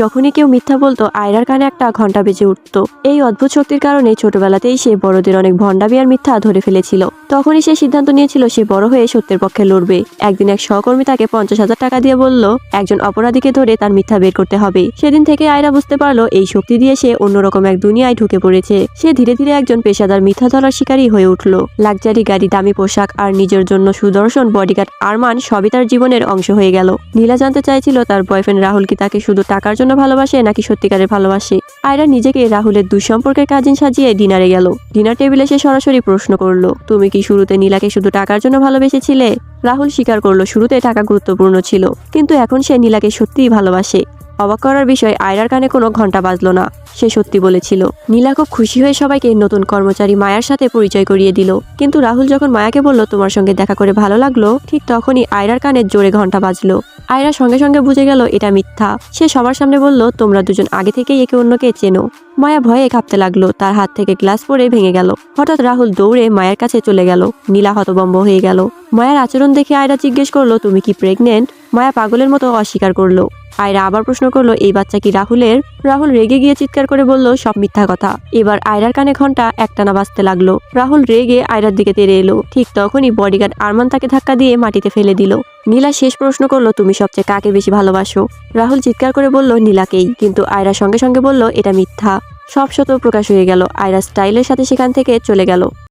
যখনই কেউ মিথ্যা বলতো আয়রার কানে একটা ঘন্টা বেজে উঠত। এই অদ্ভুত শক্তির কারণে ছোটবেলাতেই সে বড়দের অনেক ভণ্ডামি আর মিথ্যা ধরে ফেলেছিল। তখনই সে সিদ্ধান্ত নিয়েছিল সে বড় হয়ে সত্যের পক্ষে লড়বে। একদিন এক সহকর্মী তাকে 50,000 টাকা দিয়ে বলল একজন অপরাধীকে ধরে তার মিথ্যা বের করতে হবে। সেদিন থেকে আয়রা বুঝতে পারলো এই শক্তি দিয়ে সে অন্যরকম এক দুনিয়ায় ঢুকে পড়েছে। সে ধীরে ধীরে একজন পেশাদার মিথ্যা ধরার শিকারী হয়ে উঠল। লাক্সারি গাড়ি, দামি পোশাক আর নিজের জন্য সুদর্শন বডিগার্ড আরমান সবই তার জীবনের অংশ হয়ে গেল। নীলা জানতে চাইছিল তার বয়ফ্রেন্ড রাহুল কি তাকে শুধু টাকার জন্য ভালোবাসে নাকি সত্যিকারের ভালোবাসে। আয়রা নিজেকে রাহুলের দুঃসম্পর্কের কাজিন সাজিয়ে ডিনারে গেল। ডিনার টেবিলে সে সরাসরি প্রশ্ন করলো, তুমি কি শুরুতে নীলাকে শুধু টাকার জন্য ভালোবেসেছিলে? রাহুল স্বীকার করলো শুরুতে টাকা গুরুত্বপূর্ণ ছিল, কিন্তু এখন সে নীলাকে সত্যিই ভালোবাসে। অবাক করার বিষয় আয়রার কানে কোনো ঘন্টা বাজলো না। সে সত্যি বলেছিল। নীলা খুব খুশি হয়ে সবাইকে নতুন কর্মচারী মায়ার সাথে পরিচয় করিয়ে দিল। কিন্তু রাহুল যখন মায়াকে বলল তোমার সঙ্গে দেখা করে ভালো লাগলো, ঠিক তখনই আয়রার কানে জোরে ঘন্টা বাজলো। আয়রা সঙ্গে সঙ্গে বুঝে গেল এটা মিথ্যা। সে সবার সামনে বলল তোমরা দুজন আগে থেকেই একে অন্যকে চেনো। মায়া ভয়ে কাঁপতে লাগলো, তার হাত থেকে গ্লাস পড়ে ভেঙে গেল। হঠাৎ রাহুল দৌড়ে মায়ের কাছে চলে গেল। নীলা হতভম্ব হয়ে গেল। মায়ের আচরণ দেখে আয়রা জিজ্ঞেস করলো তুমি কি প্রেগনেন্ট? মায়া পাগলের মতো অস্বীকার করলো। আয়রা আবার প্রশ্ন করলো এই বাচ্চা কি রাহুলের? রাহুল রেগে গিয়ে চিৎকার করে বলল সব মিথ্যা কথা। এবার আয়রার কানে ঘন্টা একটানা বাজতে লাগলো। রাহুল রেগে আয়রার দিকে তেড়ে এলো। ঠিক তখনই বডিগার্ড আরমান তাকে ধাক্কা দিয়ে মাটিতে ফেলে দিল। নীলা শেষ প্রশ্ন করলো তুমি সবচেয়ে কাকে বেশি ভালোবাসো? রাহুল চিৎকার করে বলল নীলাকেই। কিন্তু আয়রা সঙ্গে সঙ্গে বলল এটা মিথ্যা। সব সত্য প্রকাশ হয়ে গেল। আয়রা স্টাইলের সাথে সেখান থেকে চলে গেল।